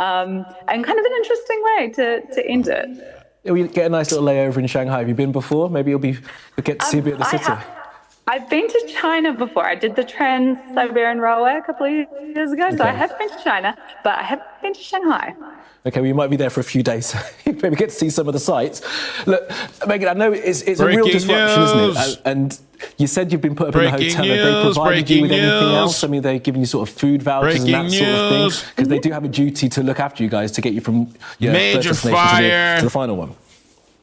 and kind of an interesting way to end it. We get a nice little layover in Shanghai. Have you been before? Maybe you'll get to see a bit of the city. I've been to China before. I did the Trans-Siberian Railway a couple of years ago, so I have been to China, but I haven't been to Shanghai. Okay, well, you might be there for a few days. Maybe get to see some of the sites. Look, Megan, I know it's a real disruption, isn't it? And you said you've been put up in a hotel. Have they provided you with anything else? I mean, they're giving you sort of food vouchers and that sort of thing? Because they do have a duty to look after you guys to get you from your first destination to the final one.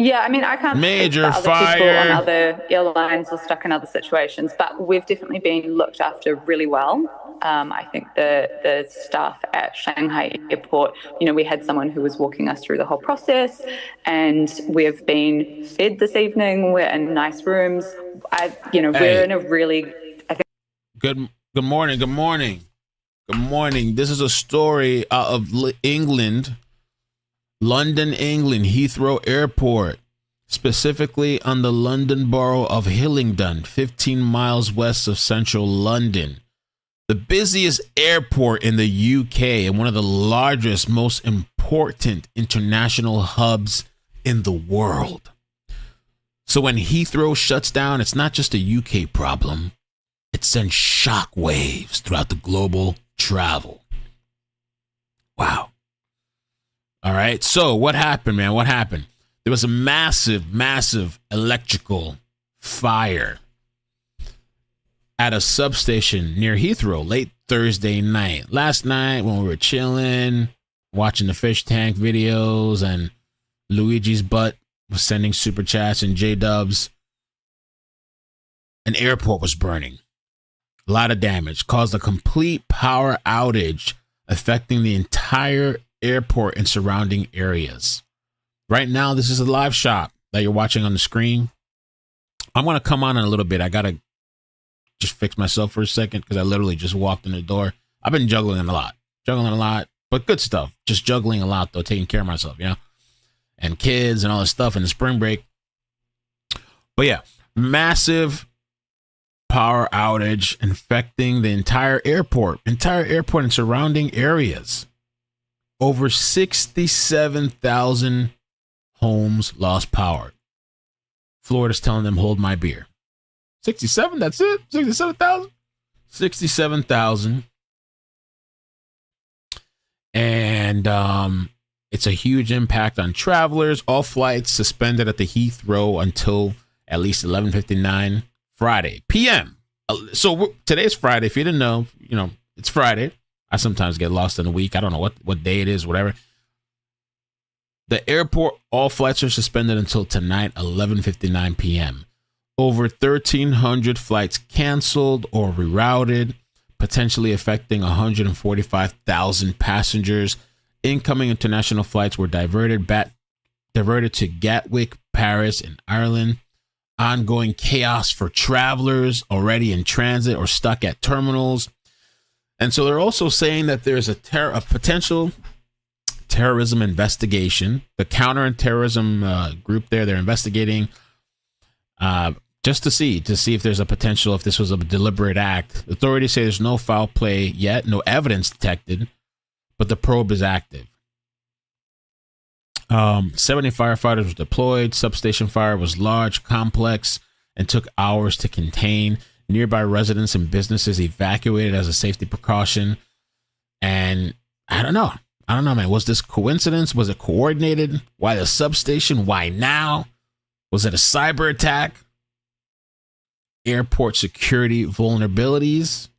Yeah, I mean, I can't speak for other people on other airlines or stuck in other situations, but we've definitely been looked after really well. I think the staff at Shanghai Airport, we had someone who was walking us through the whole process, and we've been fed this evening. We're in nice rooms. We're in a really, I think. Good morning. This is a story out of England. London, England, Heathrow Airport, specifically on the London borough of Hillingdon, 15 miles west of central London. The busiest airport in the UK and one of the largest, most important international hubs in the world. So when Heathrow shuts down, it's not just a UK problem. It sends shockwaves throughout the global travel. Wow. All right. So what happened, man? What happened? There was a massive electrical fire at a substation near Heathrow late Thursday night. Last night when we were chilling, watching the fish tank videos, and Luigi's butt was sending super chats and J-dubs, an airport was burning. A lot of damage. Caused a complete power outage affecting the entire airport and surrounding areas. Right now, this is a live shot that you're watching on the screen. I'm going to come on in a little bit. I got to just fix myself for a second because I literally just walked in the door. I've been juggling a lot, but good stuff. Just juggling a lot, though, taking care of myself, and kids and all this stuff in the spring break. But yeah, massive power outage infecting the entire airport and surrounding areas. Over 67,000 homes lost power. Florida's telling them, hold my beer. 67, that's it? 67,000? 67,000. And it's a huge impact on travelers. All flights suspended at the Heathrow until at least 11:59 Friday p.m. So today's Friday. If you didn't know, it's Friday. I sometimes get lost in the week. I don't know what day it is, whatever. The airport, all flights are suspended until tonight, 11:59 p.m. Over 1,300 flights canceled or rerouted, potentially affecting 145,000 passengers. Incoming international flights were diverted to Gatwick, Paris, and Ireland. Ongoing chaos for travelers already in transit or stuck at terminals. And so they're also saying that there's a potential terrorism investigation. The Counter-terrorism group they're investigating just to see if there's a potential, if this was a deliberate act. Authorities say there's no foul play yet, no evidence detected, but the probe is active. 70 firefighters were deployed. Substation fire was large, complex, and took hours to contain. Nearby residents and businesses evacuated as a safety precaution. And I don't know, man. Was this coincidence? Was it coordinated? Why the substation? Why now? Was it a cyber attack? Airport security vulnerabilities?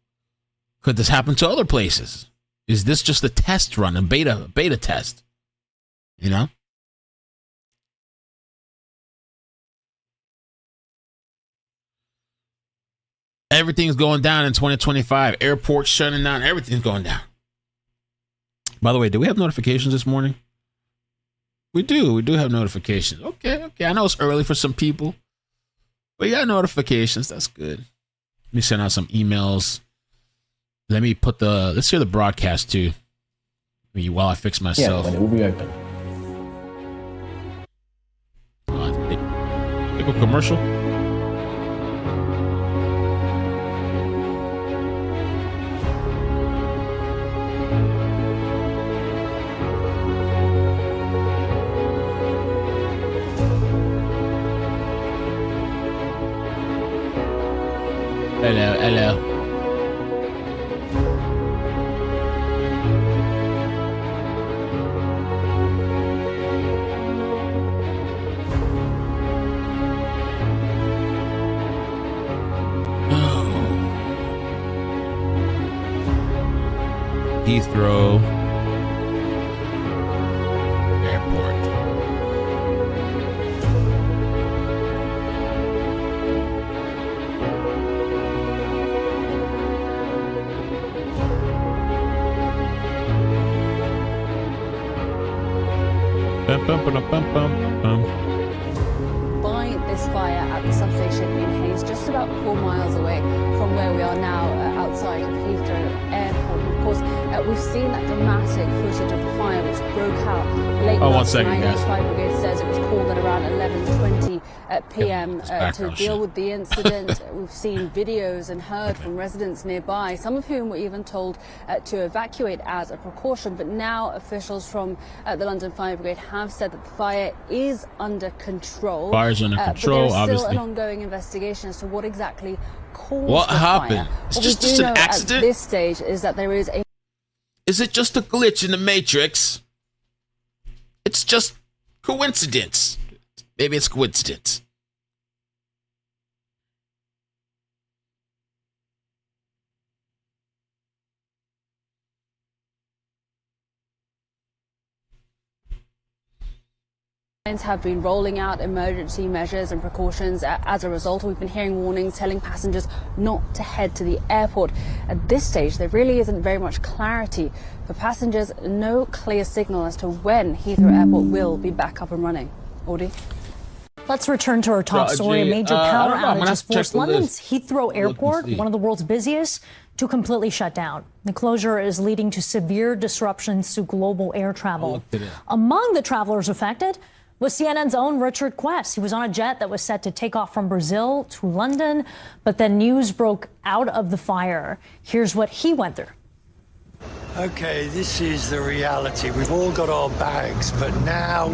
Could this happen to other places? Is this just a test run, a beta test? Everything's going down in 2025. Airports shutting down. Everything's going down. By the way, do we have notifications this morning? We do. We do have notifications. Okay. I know it's early for some people, but yeah, notifications. That's good. Let me send out some emails. Let me let's hear the broadcast too. While I fix myself. Yeah, it will be open. Take a commercial. hello. Heathrow Airport. By this fire at the substation in Hayes, just about 4 miles away from where we are now, outside of Heathrow Airport. Of course, we've seen that dramatic footage of the fire which broke out late last night. The fire brigade says it was called at around 11:20 p.m. To deal with the incident. We've seen videos and heard from residents nearby, some of whom were even told to evacuate as a precaution. But now officials from the London Fire Brigade have said that the fire is under control. Fire's under control, but there's obviously. still an ongoing investigation as to what exactly caused what the happened? fire. It's What just, we do just an know accident? at this stage is that there is a... Is it just a glitch in the Matrix? It's just coincidence. Maybe it's coincidence. have been rolling out emergency measures and precautions. As a result, we've been hearing warnings telling passengers not to head to the airport. At this stage, there really isn't very much clarity for passengers, no clear signal as to when Heathrow Airport will be back up and running. Audie? Let's return to our top story. A major power outage has forced London's Heathrow Airport, one of the world's busiest, to completely shut down. The closure is leading to severe disruptions to global air travel. Among the travelers affected was CNN's own Richard Quest. He was on a jet that was set to take off from Brazil to London, but then news broke out of the fire. Here's what he went through. Okay, this is the reality. We've all got our bags, but now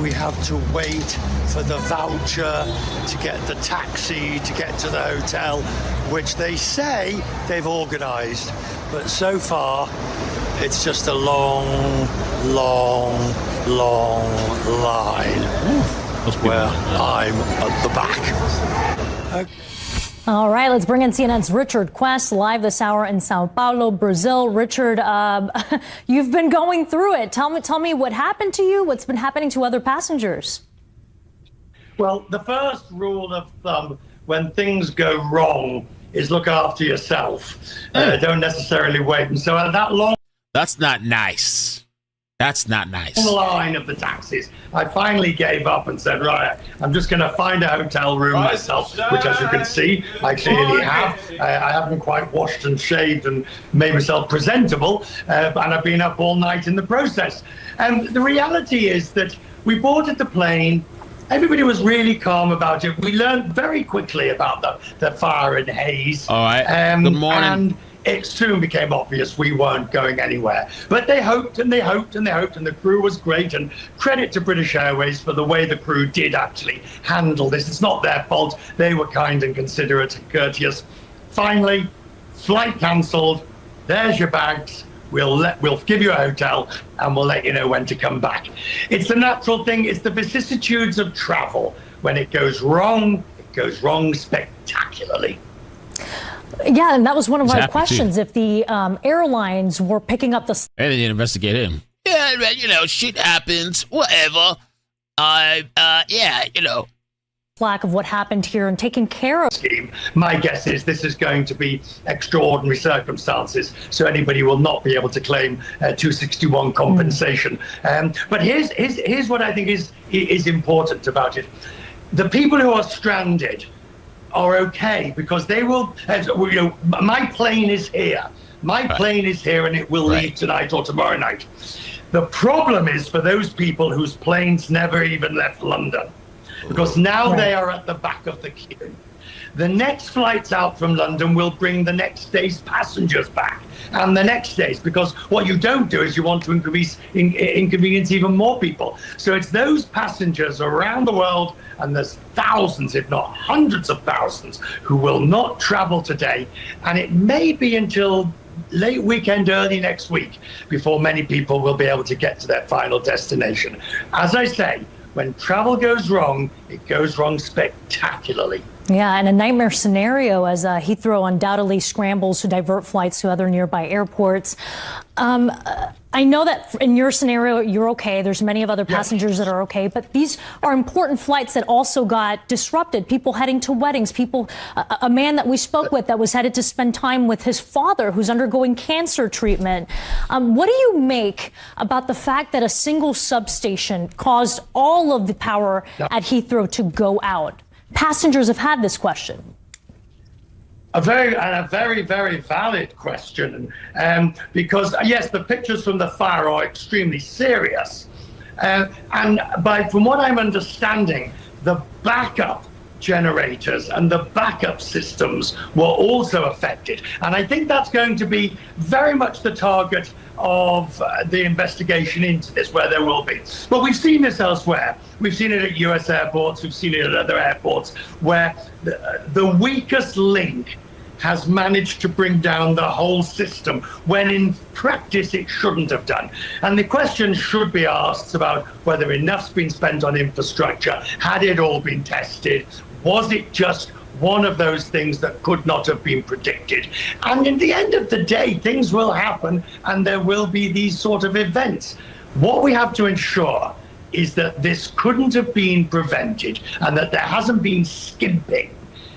we have to wait for the voucher to get the taxi to get to the hotel, which they say they've organised. But so far, it's just a long line where I'm at the back. Okay. All right, let's bring in CNN's Richard Quest live this hour in Sao Paulo, Brazil. Richard, you've been going through it. Tell me what happened to you, what's been happening to other passengers. Well, the first rule of thumb when things go wrong is look after yourself. Don't necessarily wait. And so at that long... That's not nice. That's not nice. Line of the taxis, I finally gave up and said, right, I'm just going to find a hotel room myself, which, as you can see, I clearly have. I haven't quite washed and shaved and made myself presentable, and I've been up all night in the process. And the reality is that we boarded the plane. Everybody was really calm about it. We learned very quickly about the fire in Hayes. All right. Good morning. And it soon became obvious we weren't going anywhere. But they hoped and they hoped and they hoped, and the crew was great. And credit to British Airways for the way the crew did actually handle this. It's not their fault. They were kind and considerate and courteous. Finally, flight cancelled. There's your bags. We'll give you a hotel and we'll let you know when to come back. It's the natural thing. It's the vicissitudes of travel. When it goes wrong spectacularly. Yeah, and that was one of my questions. If the airlines were picking up the... And they didn't investigate him. Yeah, you know, shit happens. Whatever. Yeah, you know. Slack of what happened here and taking care of... My guess is this is going to be extraordinary circumstances, so anybody will not be able to claim 261 compensation. But here's what I think is important about it. The people who are stranded are okay because they will, you know, my plane is here. My plane is here and it will leave tonight or tomorrow night. The problem is for those people whose planes never even left London, because now they are at the back of the queue. The next flights out from London will bring the next day's passengers back, and the next days, because what you don't do is you want to inconvenience even more people. So it's those passengers around the world, and there's thousands, if not hundreds of thousands, who will not travel today. And it may be until late weekend, early next week, before many people will be able to get to their final destination. As I say, when travel goes wrong, it goes wrong spectacularly. Yeah, and a nightmare scenario as Heathrow undoubtedly scrambles to divert flights to other nearby airports. I know that in your scenario, you're okay. There's many of other passengers that are okay, but these are important flights that also got disrupted. People heading to weddings, people, a man that we spoke with that was headed to spend time with his father who's undergoing cancer treatment. What do you make about the fact that a single substation caused all of the power at Heathrow to go out? Passengers have had this question. A very, very valid question, because yes, the pictures from the fire are extremely serious, and from what I'm understanding, the backup generators and the backup systems were also affected, and I think that's going to be very much the target of the investigation into this, where there will be. But we've seen this elsewhere. We've seen it at US airports, we've seen it at other airports, where the weakest link has managed to bring down the whole system, when in practice it shouldn't have done. And the question should be asked about whether enough's been spent on infrastructure. Had it all been tested? Was it just one of those things that could not have been predicted? And in the end of the day, things will happen and there will be these sort of events. What we have to ensure is that this couldn't have been prevented, and that there hasn't been skimping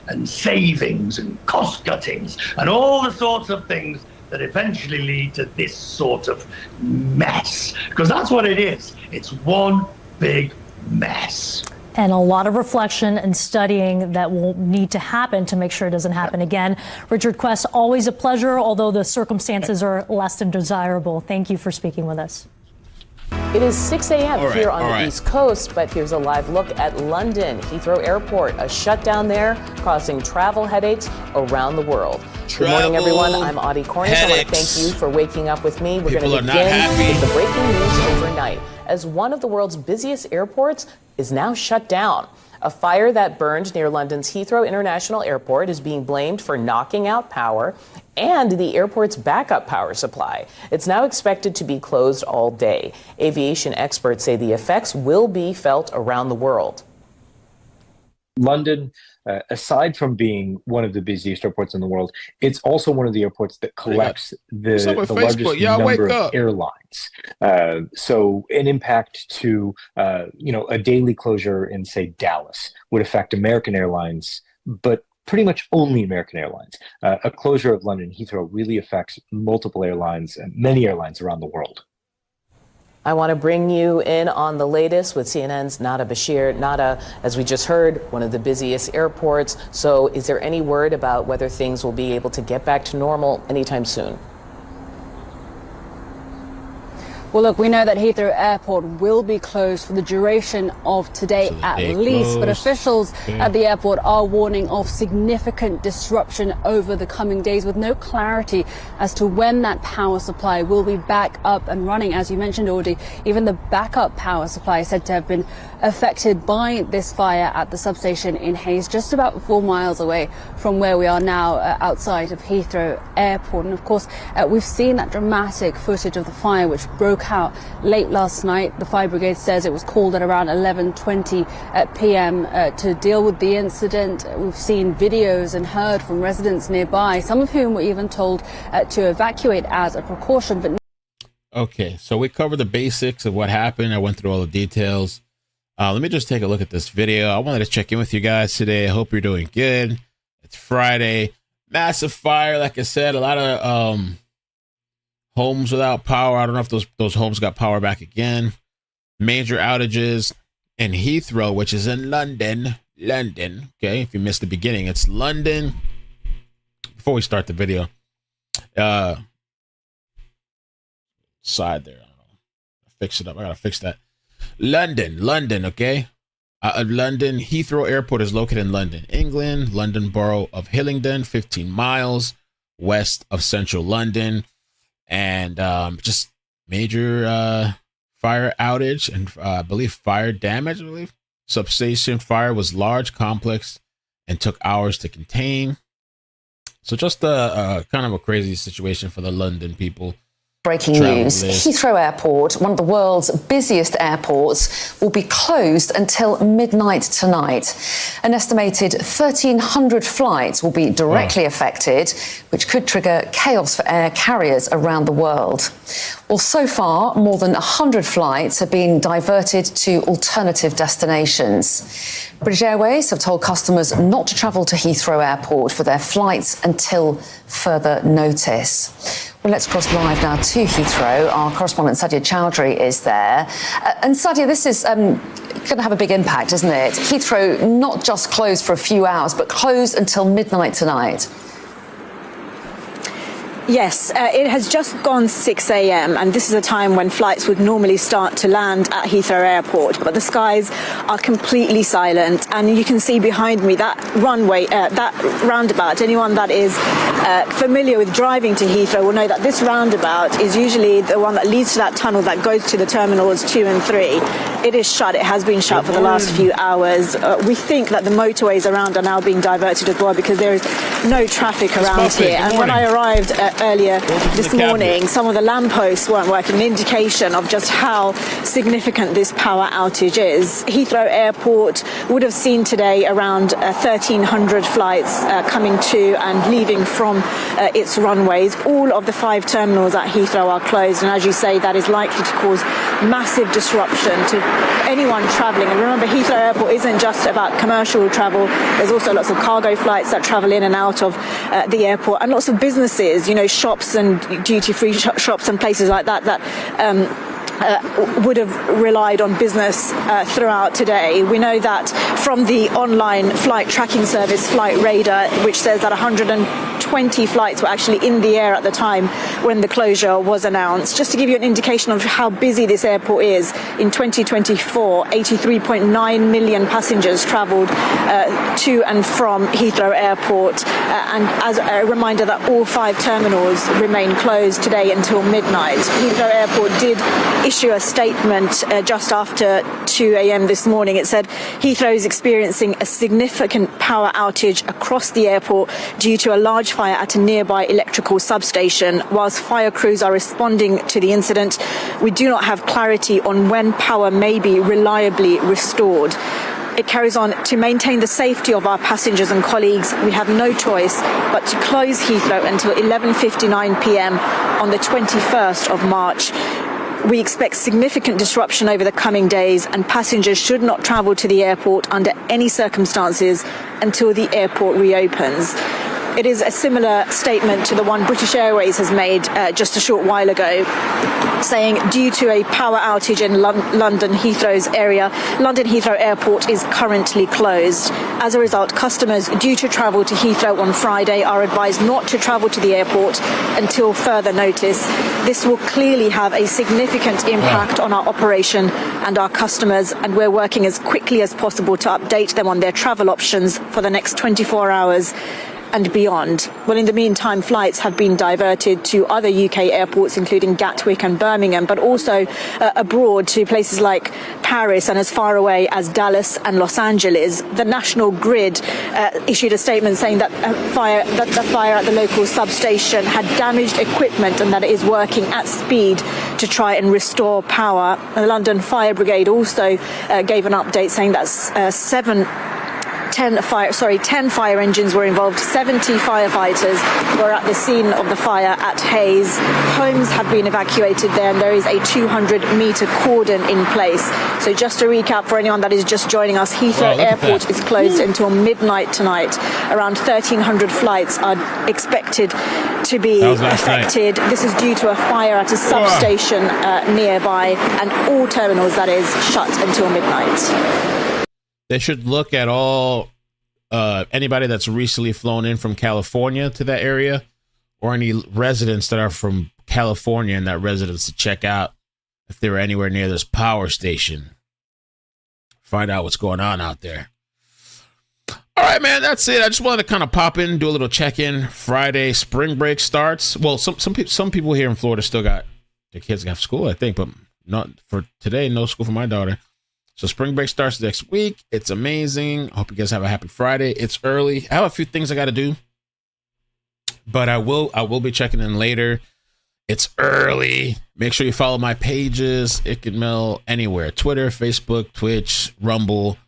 and savings and cost cuttings and all the sorts of things that eventually lead to this sort of mess. Because that's what it is. It's one big mess. And a lot of reflection and studying that will need to happen to make sure it doesn't happen again. Richard Quest, always a pleasure, although the circumstances are less than desirable. Thank you for speaking with us. It is 6 a.m. here on the East Coast, but here's a live look at London, Heathrow Airport, a shutdown there, causing travel headaches around the world. Good morning, everyone. I'm Audie Cornish. I want to thank you for waking up with me. We're going to begin with the breaking news overnight, as one of the world's busiest airports is now shut down. A fire that burned near London's Heathrow International Airport is being blamed for knocking out power and the airport's backup power supply. It's now expected to be closed all day. Aviation experts say the effects will be felt around the world. London, aside from being one of the busiest airports in the world, it's also one of the airports that collects the largest number of airlines. So an impact to, a daily closure in, say, Dallas would affect American Airlines, but pretty much only American Airlines. A closure of London Heathrow really affects multiple airlines and many airlines around the world. I want to bring you in on the latest with CNN's Nada Bashir. Nada, as we just heard, one of the busiest airports. So is there any word about whether things will be able to get back to normal anytime soon? Well, look, we know that Heathrow Airport will be closed for the duration of today at least, but officials at the airport are warning of significant disruption over the coming days, with no clarity as to when that power supply will be back up and running. As you mentioned, Audie, even the backup power supply is said to have been affected by this fire at the substation in Hayes, just about 4 miles away from where we are now, outside of Heathrow Airport. And of course, we've seen that dramatic footage of the fire which broke out late last night. The fire brigade says it was called at around 11:20 p.m. To deal with the incident. We've seen videos and heard from residents nearby, some of whom were even told to evacuate as a precaution. But okay, so we covered the basics of what happened. I went through all the details. Let me just take a look at this video. I wanted to check in with you guys today. I hope you're doing good. It's Friday. Massive fire, like I said, a lot of homes without power. I don't know if those homes got power back again. Major outages in Heathrow, which is in London. Okay, if you missed the beginning, it's London. Before we start the video, side there. I don't know. Fix it up. I gotta fix that. London. Okay. London Heathrow Airport is located in London, England. London Borough of Hillingdon, 15 miles west of central London. And just major fire outage and I believe fire damage. Substation fire was large, complex, and took hours to contain. So just a kind of a crazy situation for the London people. Breaking news, Heathrow Airport, one of the world's busiest airports, will be closed until midnight tonight. An estimated 1,300 flights will be directly affected, which could trigger chaos for air carriers around the world. Well, so far, more than 100 flights have been diverted to alternative destinations. British Airways have told customers not to travel to Heathrow Airport for their flights until further notice. Well, let's cross live now to Heathrow. Our correspondent Sadia Chowdhury is there. And Sadia, this is going to have a big impact, isn't it? Heathrow not just closed for a few hours, but closed until midnight tonight. Yes, it has just gone 6 a.m. and this is a time when flights would normally start to land at Heathrow Airport, but the skies are completely silent, and you can see behind me that runway, that roundabout. Anyone that is familiar with driving to Heathrow will know that this roundabout is usually the one that leads to that tunnel that goes to the terminals 2 and 3. It is shut. It has been shut for the last few hours. We think that the motorways around are now being diverted as well because there is no traffic around here. And when I arrived earlier this morning, some of the lampposts weren't working, an indication of just how significant this power outage is. Heathrow Airport would have seen today around 1,300 flights coming to and leaving from its runways. All of the 5 terminals at Heathrow are closed, and as you say, that is likely to cause massive disruption to anyone travelling. And remember, Heathrow Airport isn't just about commercial travel. There's also lots of cargo flights that travel in and out of the airport, and lots of businesses, you know, shops and duty-free shops and places like that would have relied on business throughout today. We know that from the online flight tracking service Flight Radar, which says that 120 flights were actually in the air at the time when the closure was announced. Just to give you an indication of how busy this airport is, in 2024, 83.9 million passengers travelled to and from Heathrow Airport. And as a reminder that all 5 terminals remain closed today until midnight. Heathrow Airport did issue a statement just after 2 a.m. this morning. It said Heathrow is experiencing a significant power outage across the airport due to a large fire at a nearby electrical substation. Whilst fire crews are responding to the incident, we do not have clarity on when power may be reliably restored. It carries on: to maintain the safety of our passengers and colleagues, we have no choice but to close Heathrow until 11:59 p.m. on the 21st of March. We expect significant disruption over the coming days, and passengers should not travel to the airport under any circumstances until the airport reopens. It is a similar statement to the one British Airways has made just a short while ago, saying due to a power outage in London Heathrow's area, London Heathrow Airport is currently closed. As a result, customers due to travel to Heathrow on Friday are advised not to travel to the airport until further notice. This will clearly have a significant impact on our operation and our customers, and we're working as quickly as possible to update them on their travel options for the next 24 hours and beyond. Well, in the meantime, flights have been diverted to other UK airports, including Gatwick and Birmingham, but also abroad to places like Paris and as far away as Dallas and Los Angeles. The National Grid issued a statement saying that the fire at the local substation had damaged equipment and that it is working at speed to try and restore power. The London Fire Brigade also gave an update saying that 10 fire engines were involved. 70 firefighters were at the scene of the fire at Hayes. Homes have been evacuated there, and there is a 200-metre cordon in place. So just to recap for anyone that is just joining us, Heathrow Airport is closed until midnight tonight. Around 1,300 flights are expected to be affected. This is due to a fire at a substation nearby, and all terminals, that is, shut until midnight. They should look at all anybody that's recently flown in from California to that area, or any residents that are from California and that residents to check out if they were anywhere near this power station. find out what's going on out there. All right, man, that's it. I just wanted to kind of pop in, do a little check-in. Friday, spring break starts. Well, some people here in Florida still got their kids have school, I think, but not for today. No school for my daughter. So spring break starts next week. It's amazing. I hope you guys have a happy Friday. It's early. I have a few things I got to do, but I will be checking in later. It's early. Make sure you follow my pages. It can mail anywhere: Twitter, Facebook, Twitch, Rumble.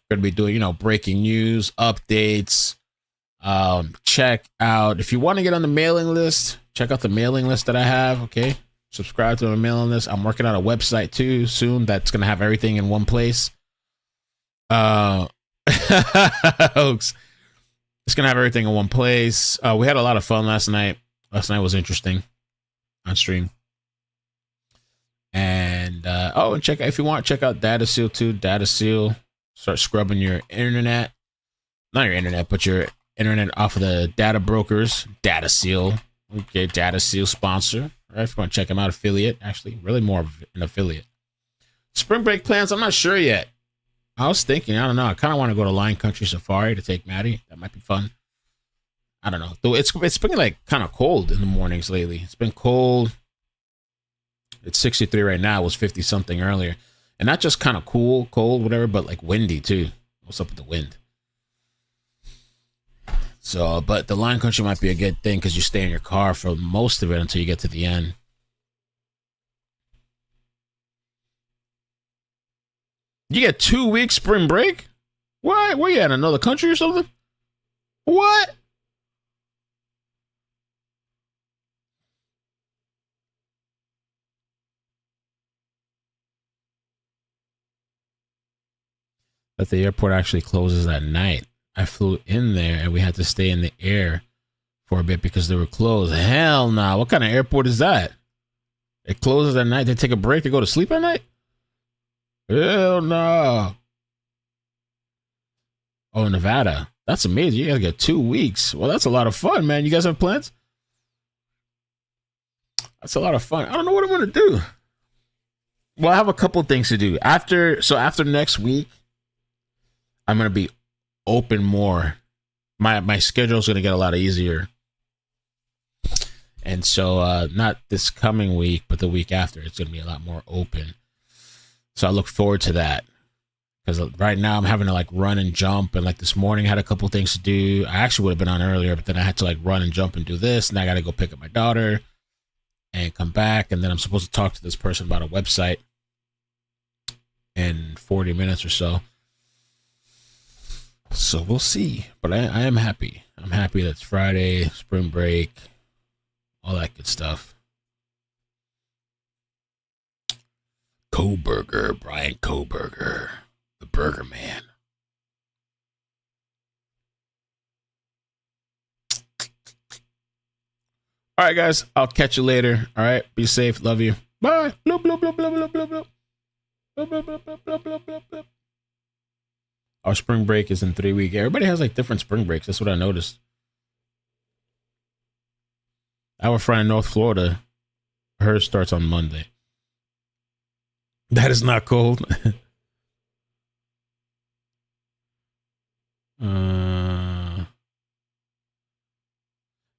Going to be doing, breaking news, updates. Check out, if you want to get on the mailing list, check out the mailing list that I have. Okay. Subscribe to the mailing list. I'm working on a website too soon that's going to have everything in one place. Hoax. It's going to have everything in one place. We had a lot of fun last night. Last night was interesting on stream. And, and if you want, check out Data Seal too. Data Seal. Start scrubbing your internet. Not your internet, but your internet off of the data brokers. Data Seal. Okay, Data Seal sponsor. All right, if you want to check them out, affiliate. Actually, really more of an affiliate. Spring break plans, I'm not sure yet. I was thinking, I don't know. I kind of want to go to Lion Country Safari to take Maddie. That might be fun. I don't know. Though it's been like kind of cold in the mornings lately. It's been cold. It's 63 right now. It was 50 something earlier. And not just kind of cold, whatever, but like windy too. What's up with the wind? So, but the Lion Country might be a good thing because you stay in your car for most of it until you get to the end. You get 2 weeks spring break? What? Where you at? Another country or something? What? But the airport actually closes at night. I flew in there and we had to stay in the air for a bit because they were closed. Hell no. What kind of airport is that? It closes at night. They take a break and go to sleep at night? Hell no. Oh, Nevada. That's amazing. You guys get 2 weeks. Well, that's a lot of fun, man. You guys have plans? That's a lot of fun. I don't know what I'm going to do. Well, I have a couple things to do. After next week, I'm going to be open more. My schedule is going to get a lot easier. And so not this coming week, but the week after, it's going to be a lot more open. So I look forward to that. Because right now I'm having to like run and jump. And like this morning I had a couple things to do. I actually would have been on earlier, but then I had to like run and jump and do this. And I got to go pick up my daughter and come back. And then I'm supposed to talk to this person about a website in 40 minutes or so. So we'll see. But I am happy. I'm happy that it's Friday, spring break, all that good stuff. Koberger, Brian Koberger, the Burger Man. All right, guys. I'll catch you later. All right. Be safe. Love you. Bye. Bloop, bloop, bloop, bloop, bloop, bloop, bloop. Bloop, bloop, bloop, bloop, bloop, bloop, bloop, bloop. Our spring break is in 3 weeks. Everybody has like different spring breaks. That's what I noticed. I have a friend in North Florida. Hers starts on Monday. That is not cold.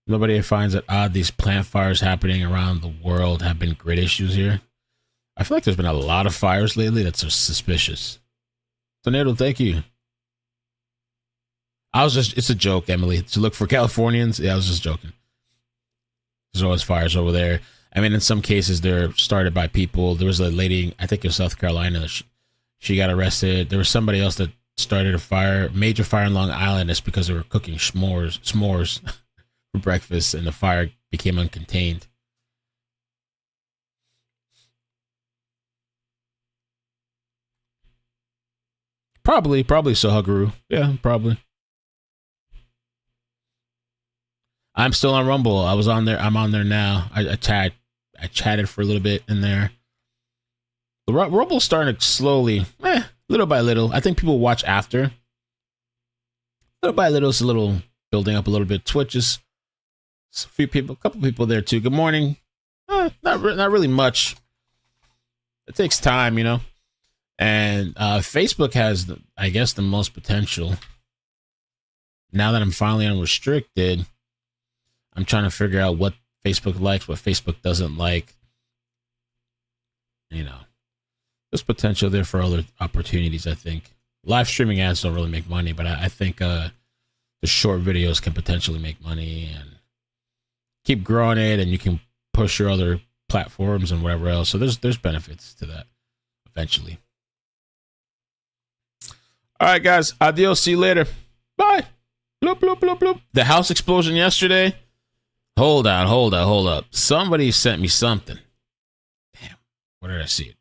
Nobody finds it odd these plant fires happening around the world have been grid issues here. I feel like there's been a lot of fires lately that's just suspicious. Tornado, thank you. It's a joke, Emily. To look for Californians. Yeah, I was just joking. There's always fires over there. I mean, in some cases, they're started by people. There was a lady, I think in South Carolina, she got arrested. There was somebody else that started a major fire in Long Island. It's because they were cooking s'mores for breakfast, and the fire became uncontained. Probably Sohaguru. Yeah, probably. I'm still on Rumble. I was on there. I'm on there now. I chatted for a little bit in there. The Rumble's starting to slowly, little by little. I think people watch after. Little by little, it's a little building up a little bit. Twitch is a couple people there too. Good morning. Not really much. It takes time, you know. And Facebook has, I guess, the most potential. Now that I'm finally unrestricted, I'm trying to figure out what Facebook likes, what Facebook doesn't like. You know, there's potential there for other opportunities, I think. Live streaming ads don't really make money, but I think the short videos can potentially make money and keep growing it, and you can push your other platforms and whatever else. So there's benefits to that eventually. All right, guys. Adios. See you later. Bye. Bloop, bloop, bloop, bloop. The house explosion yesterday. Hold up. Somebody sent me something. Damn. Where did I see it?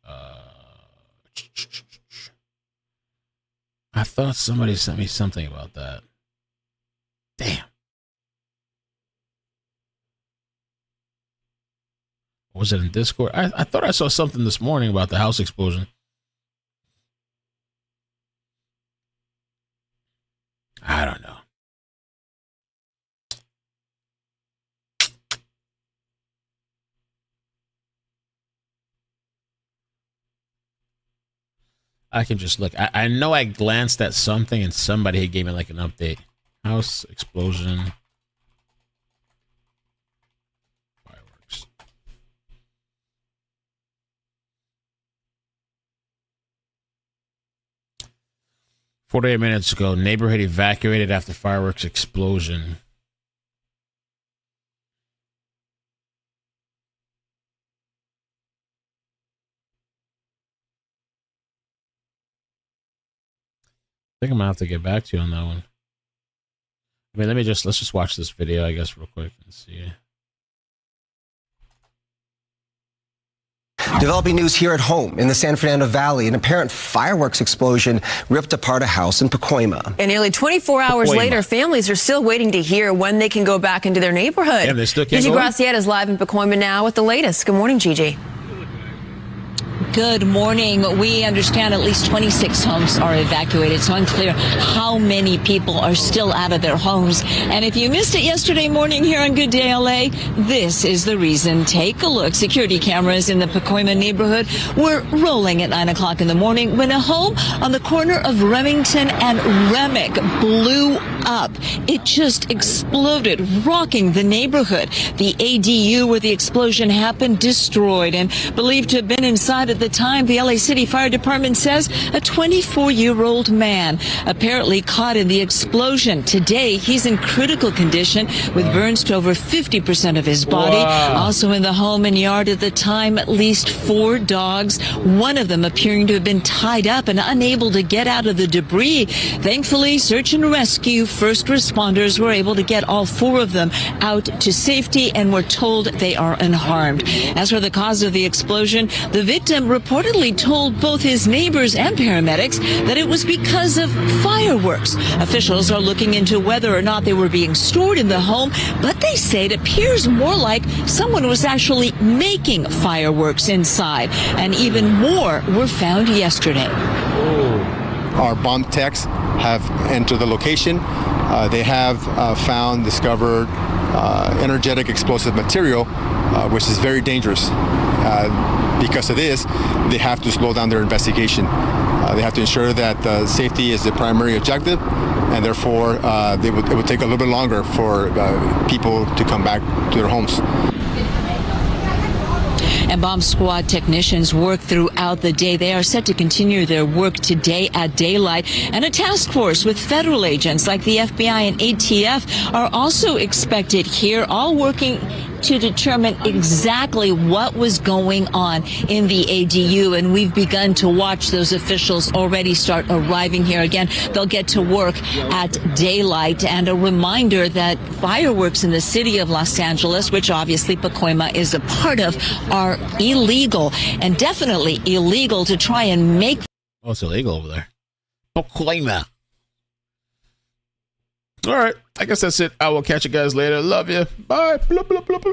I thought somebody sent me something about that. Damn. Was it in Discord? I thought I saw something this morning about the house explosion. I don't know. I can just look. I know I glanced at something and somebody gave me like an update. House explosion. Fireworks. "48 minutes ago, neighborhood evacuated after fireworks explosion." I think I'm gonna have to get back to you on that one. I mean, let's just watch this video, I guess, real quick and see. Developing news here at home in the San Fernando Valley. An apparent fireworks explosion ripped apart a house in Pacoima. And nearly 24 hours later, families are still waiting to hear when they can go back into their neighborhood. Yeah, they still can't Gigi go in? Graciette is live in Pacoima now with the latest. Good morning, Gigi. Good morning. We understand at least 26 homes are evacuated. It's unclear how many people are still out of their homes. And if you missed it yesterday morning here on Good Day LA, this is the reason. Take a look. Security cameras in the Pacoima neighborhood were rolling at 9 o'clock in the morning when a home on the corner of Remington and Remick blew up. It just exploded, rocking the neighborhood. The ADU where the explosion happened destroyed and believed to have been inside at the time. The LA City Fire Department says a 24-year-old man apparently caught in the explosion. Today, he's in critical condition with burns to over 50% of his body. Wow. Also in the home and yard at the time, at least 4 dogs, one of them appearing to have been tied up and unable to get out of the debris. Thankfully, search and rescue first responders were able to get all 4 of them out to safety and were told they are unharmed. As for the cause of the explosion, the victim reportedly told both his neighbors and paramedics that it was because of fireworks. Officials are looking into whether or not they were being stored in the home, but they say it appears more like someone was actually making fireworks inside, and even more were found yesterday. Our bomb techs have entered the location. They have discovered energetic explosive material, which is very dangerous. Because of this, they have to slow down their investigation. They have to ensure that safety is the primary objective, and therefore it would take a little bit longer for people to come back to their homes. And bomb squad technicians work throughout the day. They are set to continue their work today at daylight. And a task force with federal agents like the FBI and ATF are also expected here, all working to determine exactly what was going on in the ADU. And we've begun to watch those officials already start arriving here. Again, they'll get to work at daylight. And a reminder that fireworks in the city of Los Angeles, which obviously Pacoima is a part of, are illegal, and definitely illegal to try and make. Oh, it's illegal over there. Pacoima. All right. I guess that's it. I will catch you guys later. Love you. Bye. Blah, blah, blah, blah.